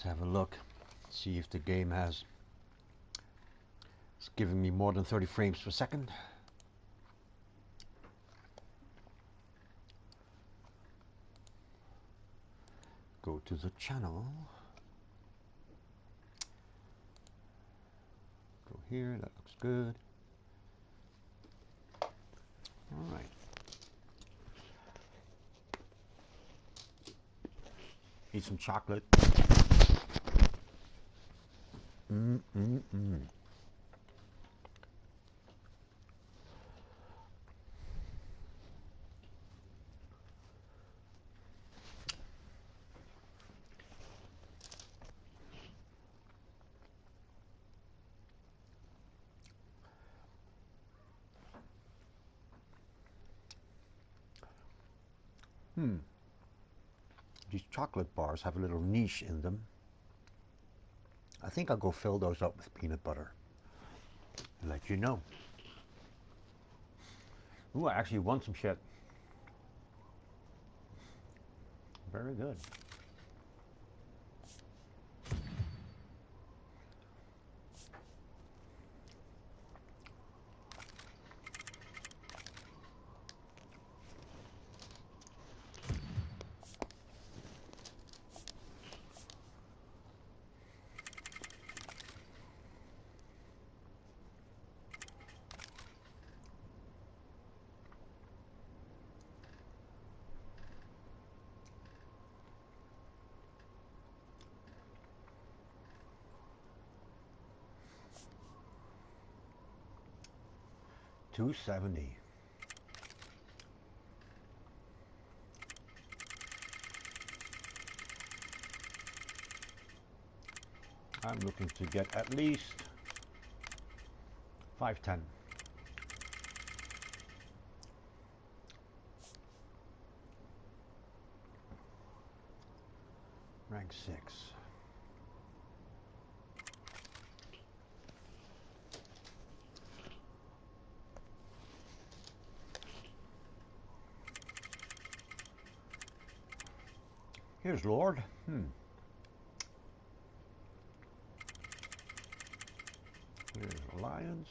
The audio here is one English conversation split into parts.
Let's have a look, see if the game has it's giving me more than 30 frames per second. Go to the channel. Go here, that looks good. All right. Eat some chocolate. These chocolate bars have a little niche in them. I think I'll go fill those up with peanut butter and let you know. Ooh, I actually want some shit. Very good. $2.70. I'm looking to get at least 510. Rank 6. Here's Lord. Here's Lions.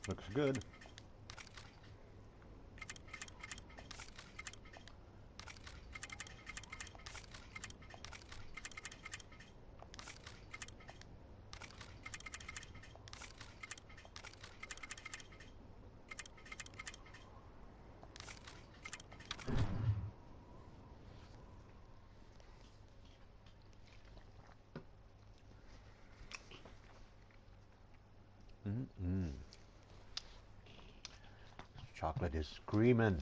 Looks good. Chocolate is screaming.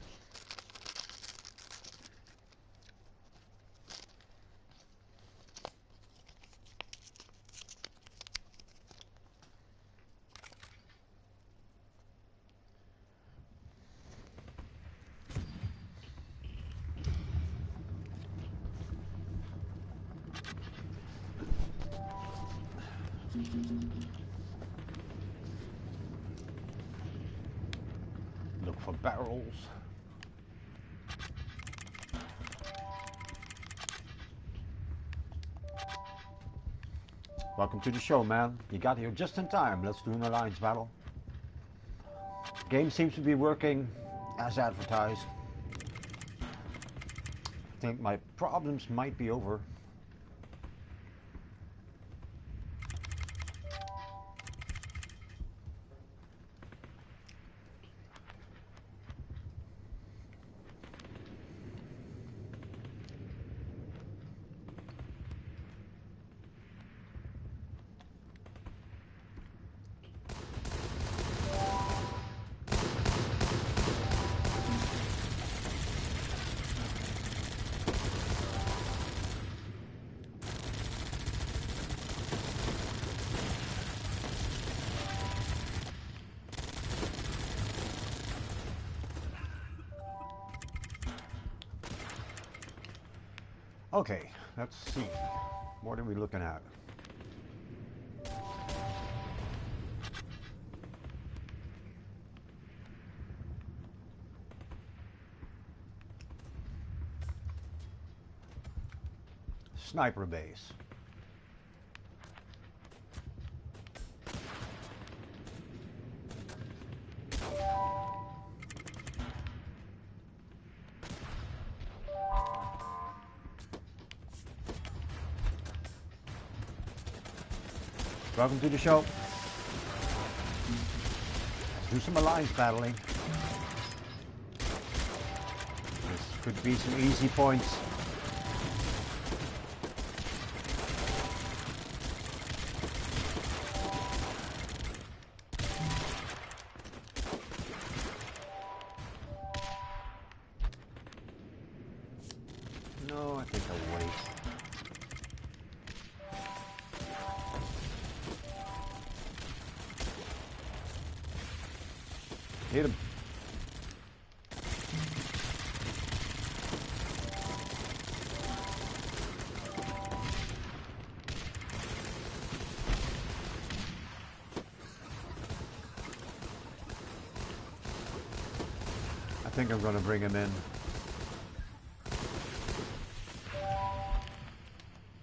Look for barrels. Welcome to the show, man. You got here just in time. Let's do an alliance battle. Game seems to be working as advertised. I think my problems might be over. Okay, let's see. What are we looking at? sniper base. Welcome to the show. Let's do some alliance battling. This could be some easy points. No, I think I'll wait. Hit him. I think I'm going to bring him in.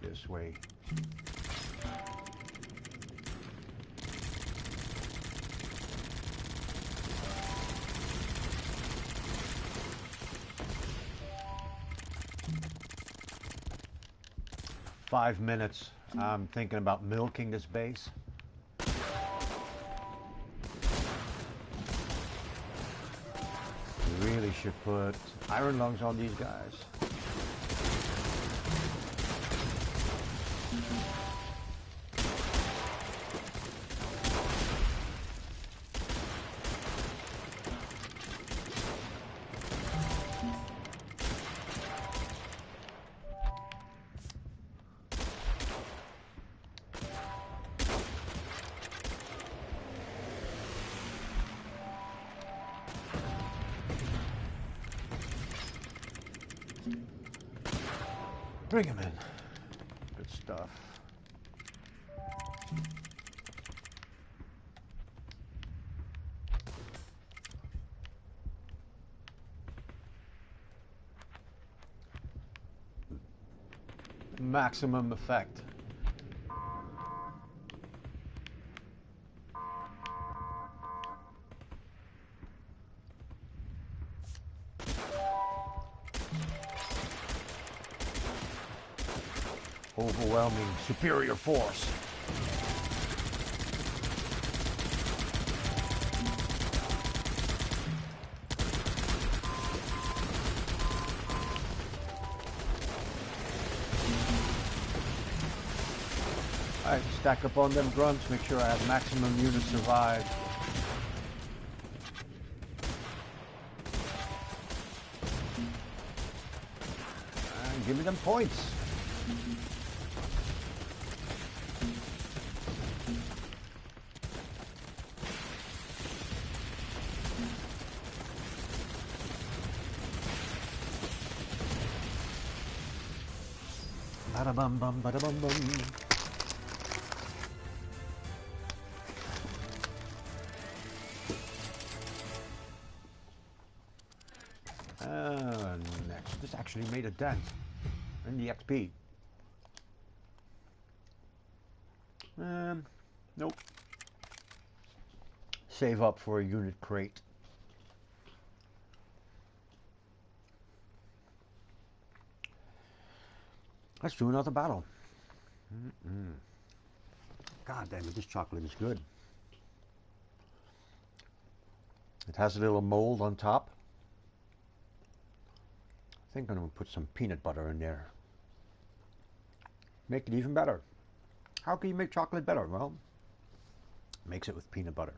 This way. Five minutes. I'm thinking about milking this base. We really should put iron lungs on these guys. Bring him in. Good stuff. Maximum effect. Overwhelming superior force. Alright, stack up on them grunts, make sure I have maximum units survive. And give me them points. Bada bum bum, bada bum bum. Next, this actually made a dent in the XP. Nope. Save up for a unit crate. Let's do another battle. God damn it, this chocolate is good. It has a little mold on top. I think I'm going to put some peanut butter in there. Make it even better. How can you make chocolate better? Well, mix it with peanut butter.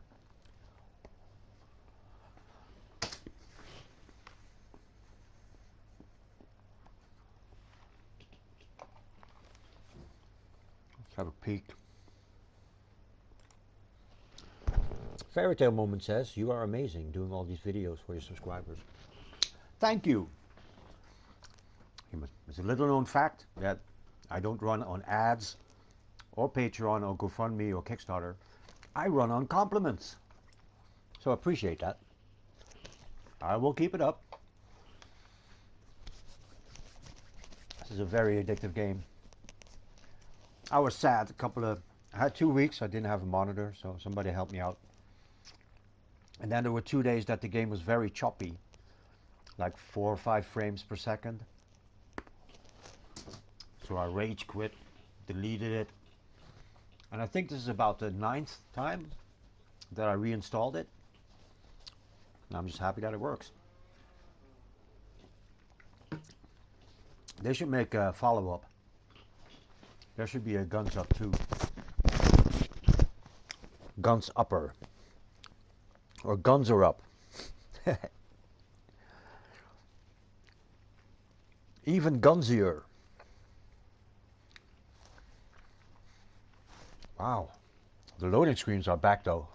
Let's have a peek. Fairy Tale Moment says, you are amazing doing all these videos for your subscribers. Thank you. It's a little known fact that I don't run on ads or Patreon or GoFundMe or Kickstarter. I run on compliments. So I appreciate that. I will keep it up. This is a very addictive game. I was sad. I had 2 weeks. I didn't have a monitor, so somebody helped me out. And then there were 2 days that the game was very choppy, like 4 or 5 frames per second. So I rage quit, deleted it. And I think this is about the 9th time that I reinstalled it. And I'm just happy that it works. They should make a follow-up. There should be a Guns Up too. Guns Upper. Or Guns Are Up. Even Gunsier. Wow. The loading screens are back though.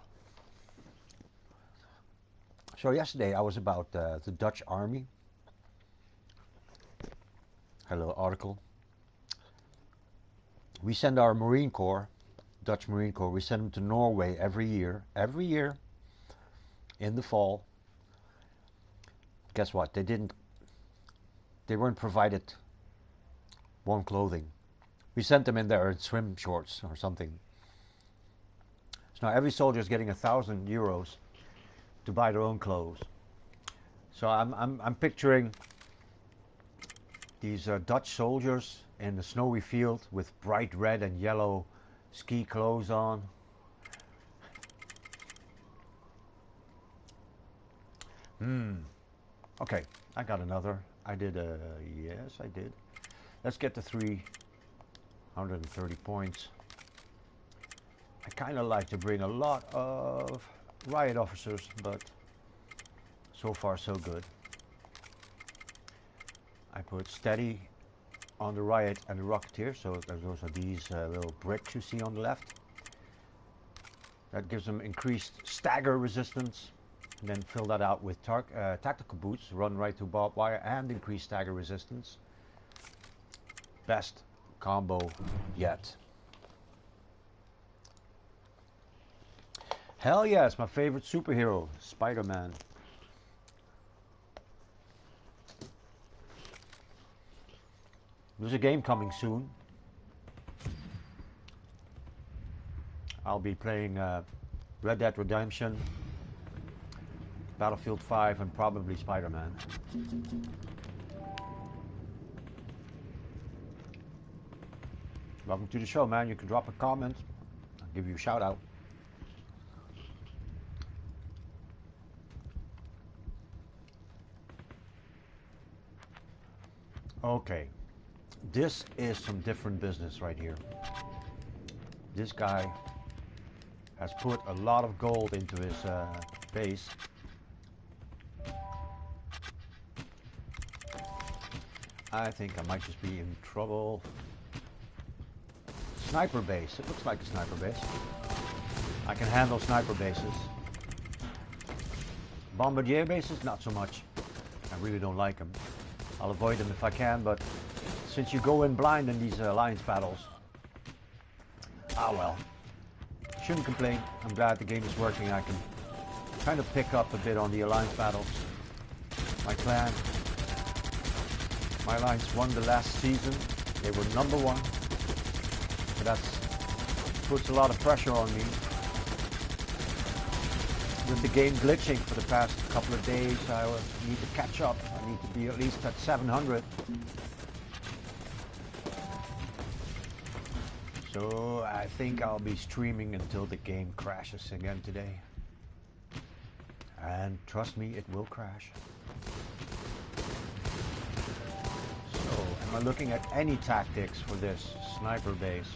So yesterday I was about the Dutch Army. Had a little article. We send our Marine Corps, Dutch Marine Corps, we send them to Norway every year in the fall. Guess what? They weren't provided warm clothing. We sent them in there in swim shorts or something. So now every soldier is getting €1,000 to buy their own clothes. So I'm picturing these Dutch soldiers in the snowy field with bright red and yellow ski clothes on. Okay, I got another. I did yes, I did. Let's get to 330 points. I kind of like to bring a lot of riot officers, but so far so good. I put steady on the riot and the rocketeer, so those are these little bricks you see on the left. That gives them increased stagger resistance, and then fill that out with tactical boots, run right through barbed wire and increased stagger resistance. Best combo yet. Hell yeah, it's my favorite superhero, Spider-Man. There's a game coming soon. I'll be playing Red Dead Redemption, Battlefield 5, and probably Spider-Man. Welcome to the show, man. You can drop a comment. I'll give you a shout out. Okay. This is some different business right here. This guy has put a lot of gold into his base. I think I might just be in trouble. Sniper base. It looks like a sniper base. I can handle sniper bases. Bombardier bases, not so much. I really don't like them. I'll avoid them if I can, but since you go in blind in these alliance battles, well, shouldn't complain. I'm glad the game is working. I can kind of pick up a bit on the alliance battles. My clan, my alliance won the last season. They were #1. So that puts a lot of pressure on me. With the game glitching for the past couple of days, I need to catch up. I need to be at least at 700. So I think I'll be streaming until the game crashes again today. And trust me, it will crash. So, am I looking at any tactics for this sniper base?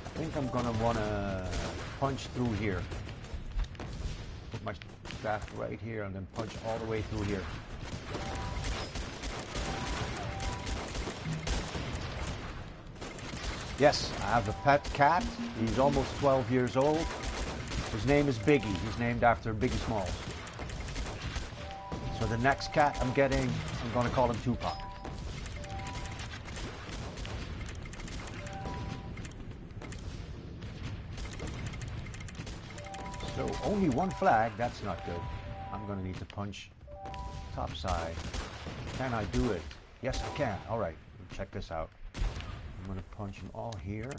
I think I'm gonna wanna punch through here. Put my staff right here and then punch all the way through here. Yes, I have a pet cat. He's almost 12 years old. His name is Biggie. He's named after Biggie Smalls. So the next cat I'm getting, I'm gonna call him Tupac. So only one flag, that's not good. I'm gonna need to punch top side. Can I do it? Yes, I can. All right, Check this out. I'm going to punch them all here.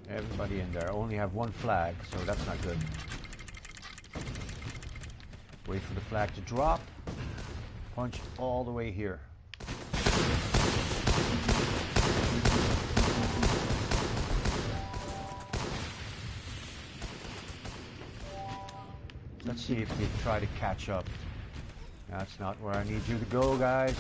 Everybody in there. I only have one flag, so that's not good. Wait for the flag to drop. Punch all the way here. Let's see if they try to catch up. That's not where I need you to go, guys.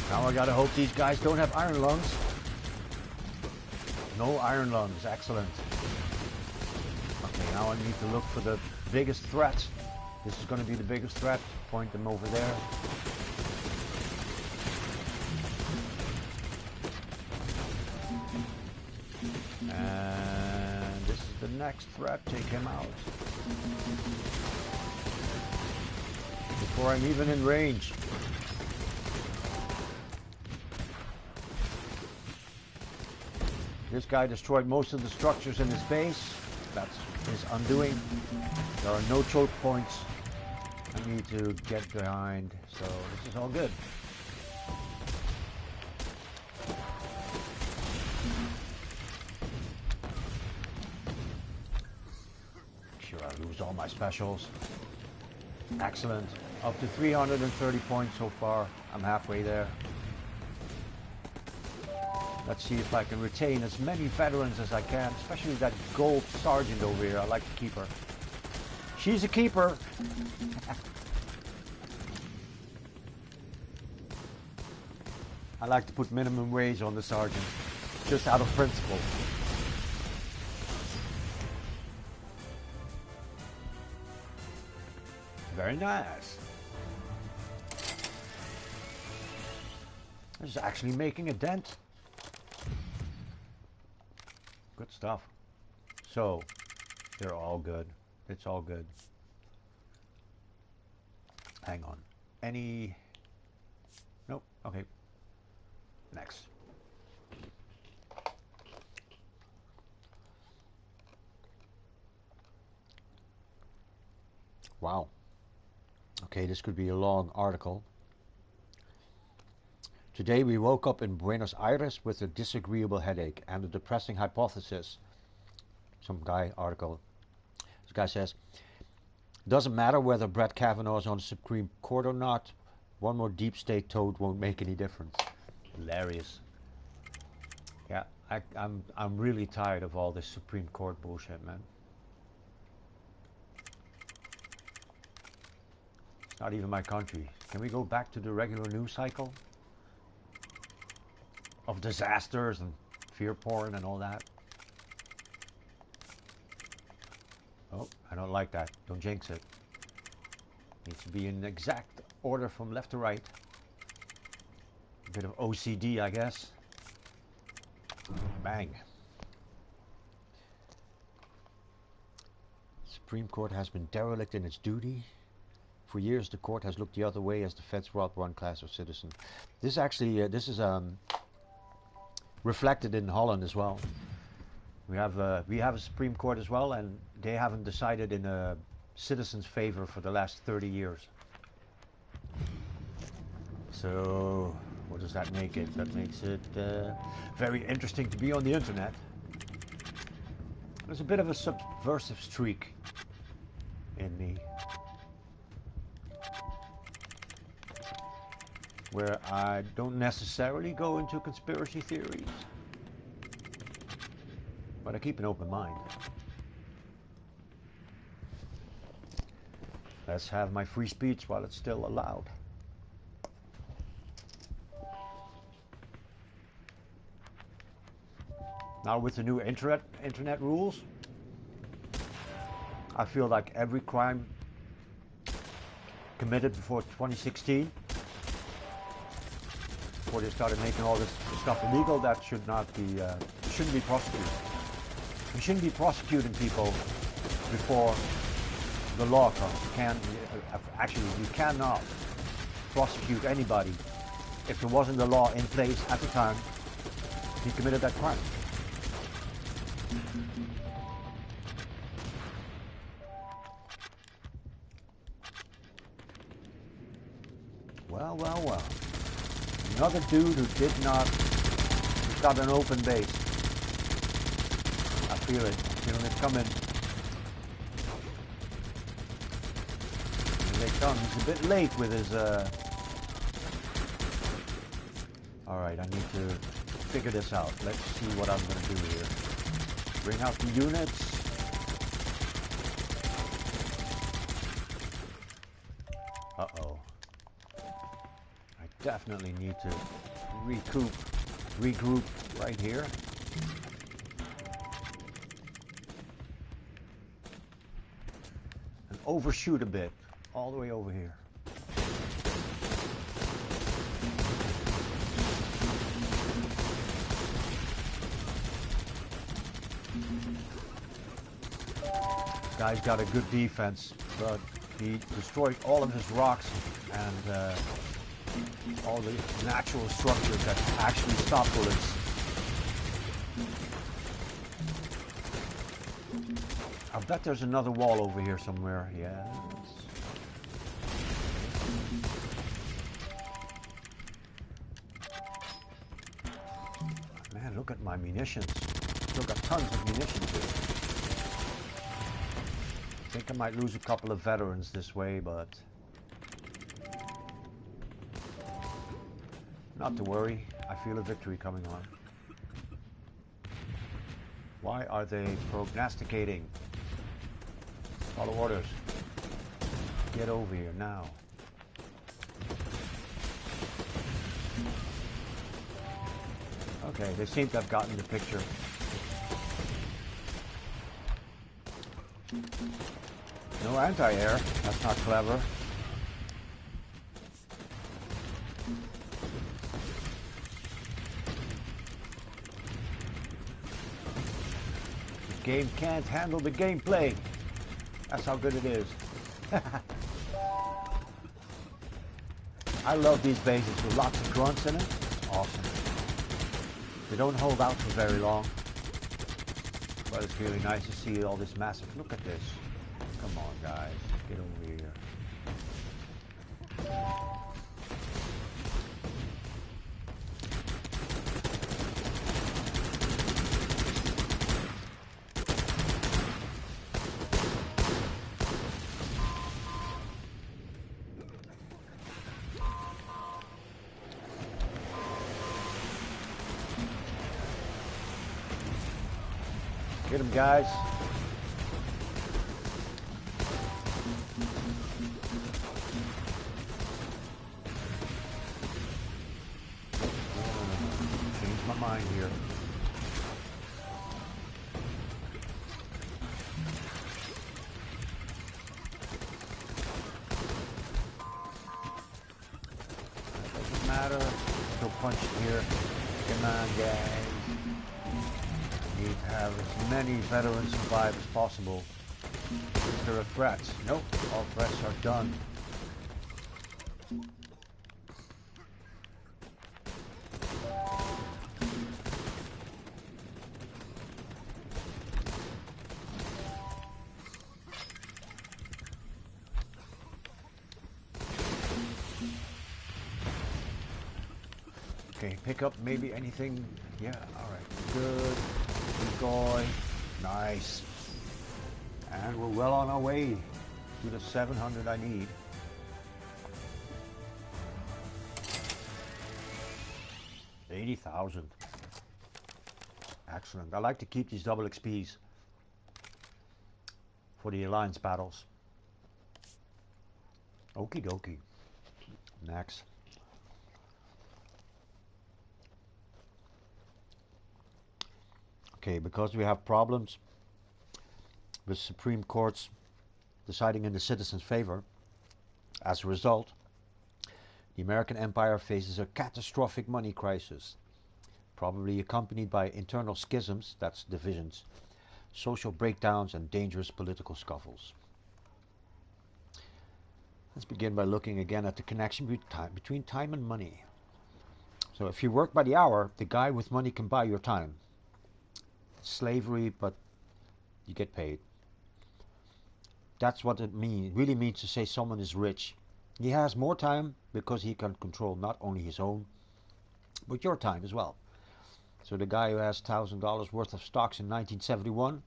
Now I gotta hope these guys don't have iron lungs. No iron lungs, excellent. Okay, now I need to look for the biggest threat. This is gonna be the biggest threat. Point them over there. And this is the next threat. Take him out. Before I'm even in range. This guy destroyed most of the structures in his base. That's his undoing. There are no choke points. I need to get behind, so this is all good. Sure, I lose all my specials. Excellent. Up to 330 points so far. I'm halfway there. Let's see if I can retain as many veterans as I can, especially that gold sergeant over here. I like to keep her. She's a keeper. I like to put minimum wage on the sergeant, just out of principle. Very nice. This is actually making a dent. Good stuff. So, they're all good. It's all good. Hang on. Any... Nope. Okay. Next. Wow. Okay, this could be a long article. Today we woke up in Buenos Aires with a disagreeable headache and a depressing hypothesis. Some guy article. This guy says, doesn't matter whether Brett Kavanaugh is on the Supreme Court or not, one more deep state toad won't make any difference. Hilarious. Yeah, I'm really tired of all this Supreme Court bullshit, man. It's not even my country. Can we go back to the regular news cycle? Of disasters and fear porn and all that. Oh, I don't like that. Don't jinx it. Needs to be in exact order from left to right. A bit of OCD, I guess. Bang. Supreme Court has been derelict in its duty. For years, the court has looked the other way as the feds robbed one class of citizen. This actually, this is reflected in Holland as well. We have a Supreme Court as well, and they haven't decided in a citizen's favor for the last 30 years. So, what does that make it? That makes it very interesting to be on the internet. There's a bit of a subversive streak in me, where I don't necessarily go into conspiracy theories, but I keep an open mind. Let's have my free speech while it's still allowed. Now with the new internet rules, I feel like every crime committed before 2016, before they started making all this stuff illegal, that should not be, shouldn't be prosecuted. We shouldn't be prosecuting people before the law comes. You cannot prosecute anybody if there wasn't a law in place at the time he committed that crime. Well, well, well. Another dude who who's got an open base. I feel it. I'm feeling it coming. Here they come. He's a bit late with his, Alright, I need to figure this out. Let's see what I'm going to do here. Bring out the units. Uh-oh. I definitely need to regroup right here. And overshoot a bit, all the way over here. Guy's got a good defense, but he destroyed all of his rocks and all the natural structures that actually stop bullets. I bet there's another wall over here somewhere. Yes. Man, look at my munitions. Still got tons of munitions here. I think I might lose a couple of veterans this way, but not to worry. I feel a victory coming on. Why are they prognosticating? Follow orders. Get over here now. Okay, they seem to have gotten the picture. No anti-air. That's not clever. The game can't handle the gameplay. That's how good it is. I love these bases with lots of grunts in it. Awesome. They don't hold out for very long. But it's really nice to see all this massive... Look at this. Come on, guys. Get over here. Get him, guys. Change my mind here. Doesn't matter. Still punch here. Come on, guys. Need to have as many veterans survive as possible. Is there a threat? Nope, all threats are done. Okay, pick up maybe anything. Yeah, alright, good. Decoy. Nice. And we're well on our way to the 700 I need. $80,000. Excellent. I like to keep these double XPs for the alliance battles. Okie dokie. Next. Okay, because we have problems with Supreme Courts deciding in the citizens' favor, as a result, the American empire faces a catastrophic money crisis, probably accompanied by internal schisms, that's divisions, social breakdowns, and dangerous political scuffles. Let's begin by looking again at the connection between time and money. So if you work by the hour, the guy with money can buy your time. slavery, but you get paid. That's what it really means to say someone is rich. He has more time because he can control not only his own, but your time as well. So the guy who has $1,000 worth of stocks in 1971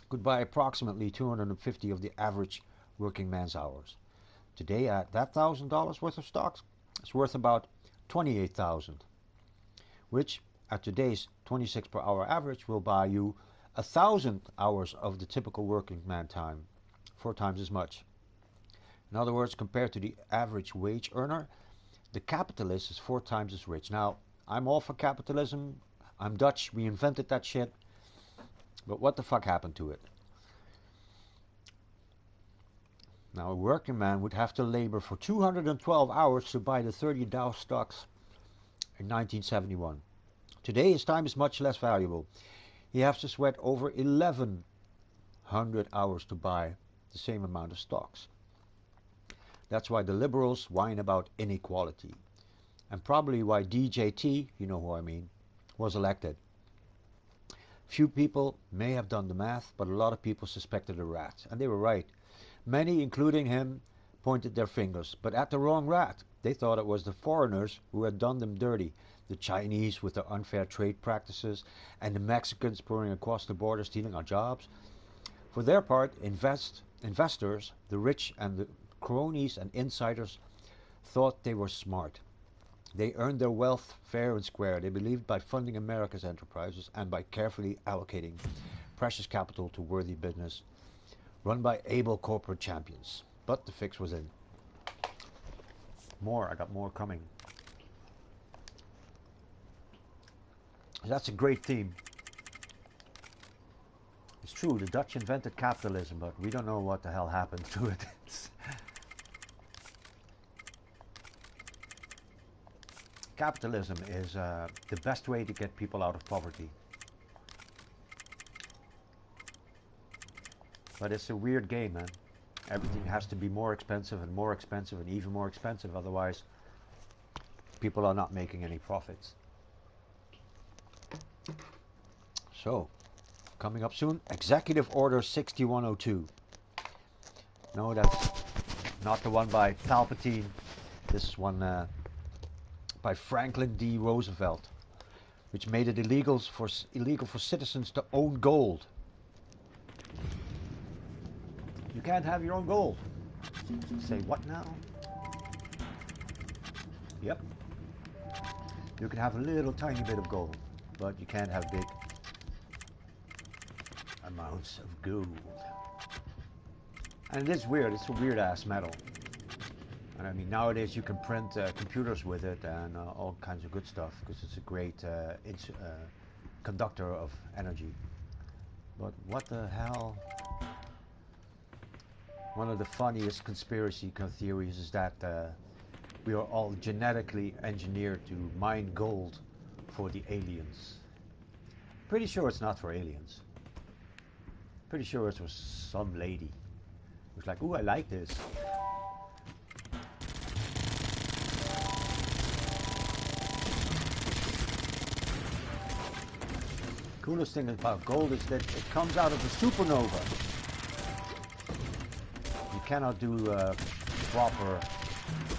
could buy approximately 250 of the average working man's hours. Today, at that $1,000 worth of stocks, it's worth about 28,000, which at today's 26 per hour average will buy you 1,000 hours of the typical working man time, 4 times as much. In other words, compared to the average wage earner, the capitalist is 4 times as rich. Now, I'm all for capitalism. I'm Dutch. We invented that shit. But what the fuck happened to it? Now, a working man would have to labor for 212 hours to buy the 30 Dow stocks in 1971. Today, his time is much less valuable. He has to sweat over 1,100 hours to buy the same amount of stocks. That's why the liberals whine about inequality. And probably why DJT, you know who I mean, was elected. Few people may have done the math, but a lot of people suspected a rat. And they were right. Many, including him, pointed their fingers, but at the wrong rat. They thought it was the foreigners who had done them dirty. The Chinese with their unfair trade practices, and the Mexicans pouring across the border stealing our jobs. For their part, investors, the rich and the cronies and insiders, thought they were smart. They earned their wealth fair and square. They believed by funding America's enterprises and by carefully allocating precious capital to worthy business run by able corporate champions. But the fix was in. I got more coming. That's a great theme. It's true, the Dutch invented capitalism, but we don't know what the hell happened to it. Capitalism is the best way to get people out of poverty. But it's a weird game, man. Everything has to be more expensive and even more expensive, otherwise people are not making any profits. So, coming up soon, Executive Order 6102. No, that's not the one by Palpatine. This is one by Franklin D. Roosevelt, which made it illegal for citizens to own gold. You can't have your own gold. Say what now? Yep. You can have a little tiny bit of gold, but you can't have big amounts of gold. And it is weird. It's a weird ass metal. And I mean, nowadays you can print computers with it and all kinds of good stuff because it's a great conductor of energy. But what the hell? One of the funniest conspiracy theories is that we are all genetically engineered to mine gold for the aliens. Pretty sure it's not for aliens. Pretty sure it was some lady who's like, ooh, I like this. Coolest thing about gold is that it comes out of a supernova. You cannot do proper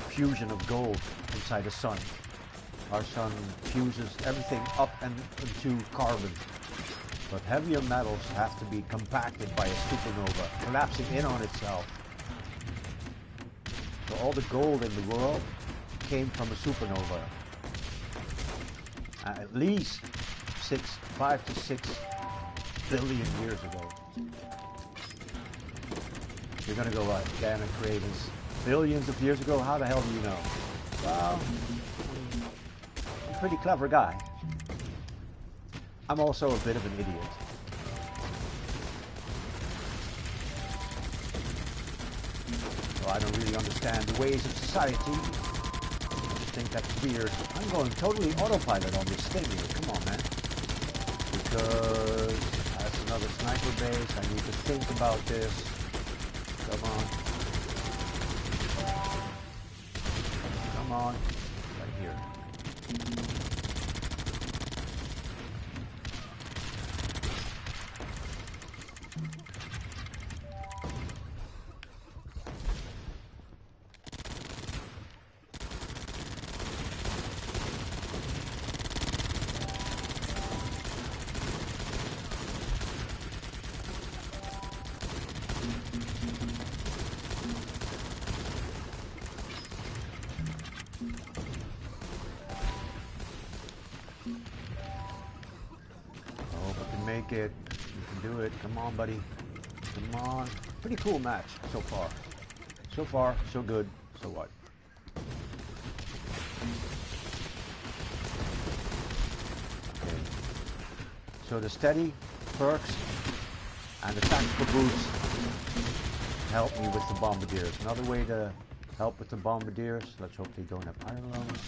fusion of gold inside the sun. Our sun fuses everything up and into carbon. But heavier metals have to be compacted by a supernova, collapsing in on itself. So all the gold in the world came from a supernova. At least 5 to 6 billion years ago. You're gonna go, damn it, Kravens. Billions of years ago? How the hell do you know? Well, I'm a pretty clever guy. I'm also a bit of an idiot. So I don't really understand the ways of society. I just think that's weird. I'm going totally autopilot on this thing here. Come on, man. Because that's another sniper base. I need to think about this. Come on. Come on. Right here. kid. You can do it. Come on, buddy. Come on. Pretty cool match so far. So far, so good. So what? Okay. So the steady perks and the tactical boots help me with the bombardiers. Another way to help with the bombardiers. Let's hope they don't have iron lungs.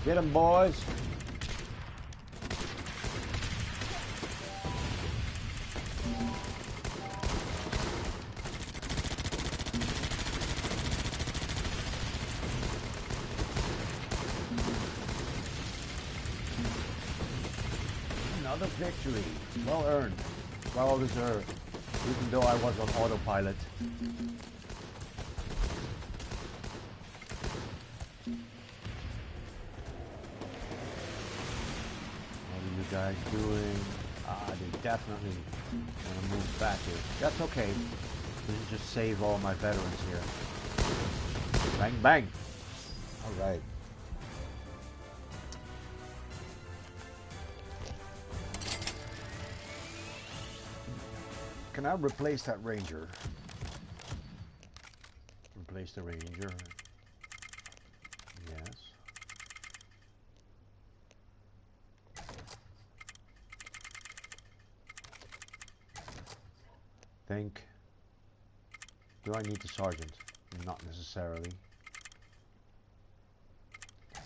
Get them, boys. Another victory. Well earned. Well deserved. Even though I was on autopilot. Guys doing? They definitely want to move back here. That's okay. This is just save all my veterans here. Bang, bang. All right. Can I replace that ranger? Replace the ranger. Yes. Think. Do I need the sergeant? Not necessarily.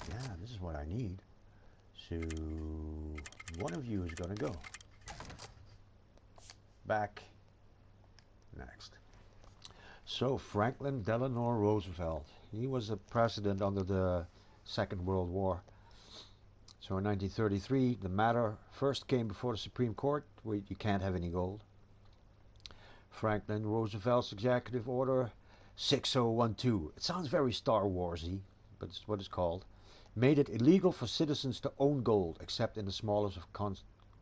Yeah, this is what I need. So one of you is gonna go. Back. Next. So Franklin Delano Roosevelt. He was a president under the Second World War. So in 1933, the matter first came before the Supreme Court, where you can't have any gold. Franklin Roosevelt's Executive Order 6012. It sounds very Star Warsy, but it's what it's called. Made it illegal for citizens to own gold, except in the smallest of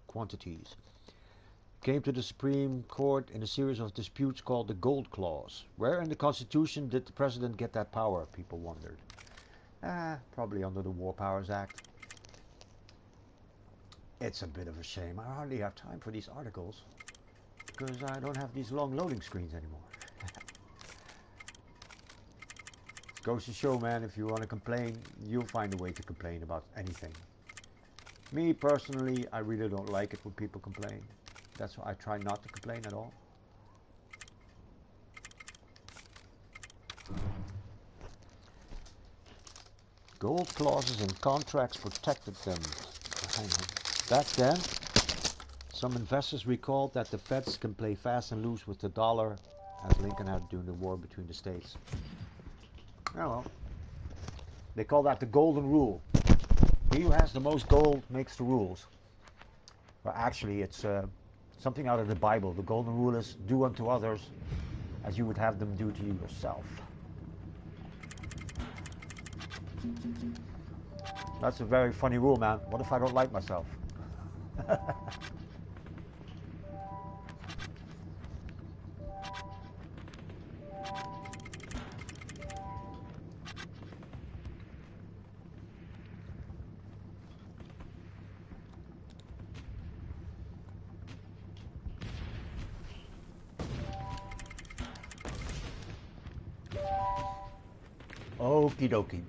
quantities. Came to the Supreme Court in a series of disputes called the Gold Clause. Where in the Constitution did the President get that power, people wondered. Probably under the War Powers Act. It's a bit of a shame. I hardly have time for these articles, because I don't have these long loading screens anymore. It goes to show, man, if you want to complain, you'll find a way to complain about anything. Me, personally, I really don't like it when people complain. That's why I try not to complain at all. Gold clauses in contracts protected them. Hang on. Back then, some investors recalled that the feds can play fast and loose with the dollar, as Lincoln had during the war between the states. Oh well. They call that the golden rule. He who has the most gold makes the rules. Well, actually, it's something out of the Bible. The golden rule is do unto others as you would have them do to you yourself. That's a very funny rule, man. What if I don't like myself? Okie dokie.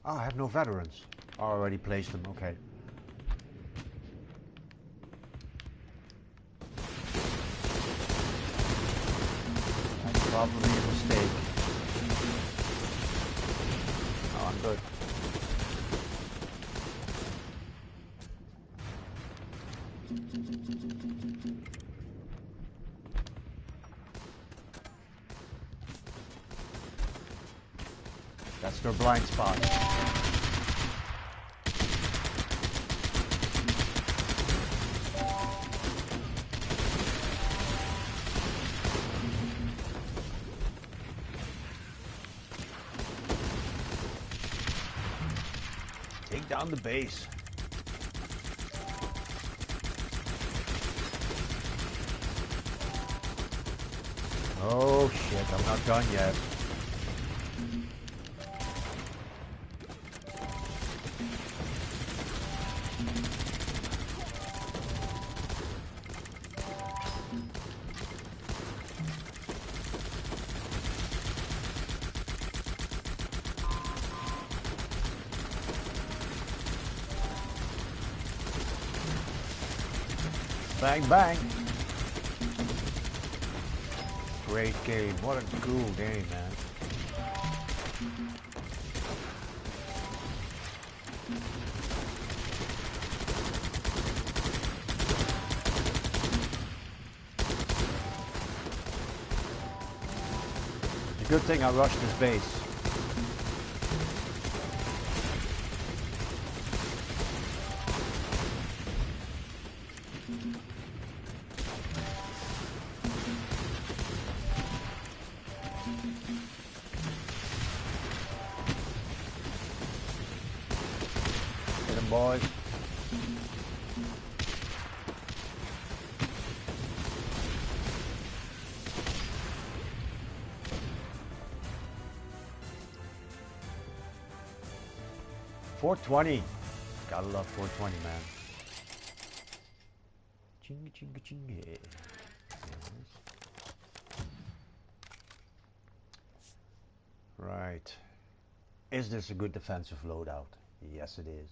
Oh, I have no veterans. I already placed them, okay. That's probably a mistake. Oh, I'm good. That's their blind spot. Take down the base. Oh shit, I'm not done yet. Bang, bang. Great game. What a cool game, man. It's a good thing I rushed this base. Boys. $420. Gotta love 420, man. Chinga chinga chinga. Yes. Right. Is this a good defensive loadout? Yes, it is.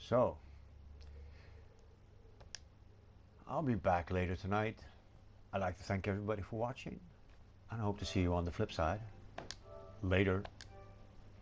So, I'll be back later tonight. I'd like to thank everybody for watching, and I hope to see you on the flip side. Later.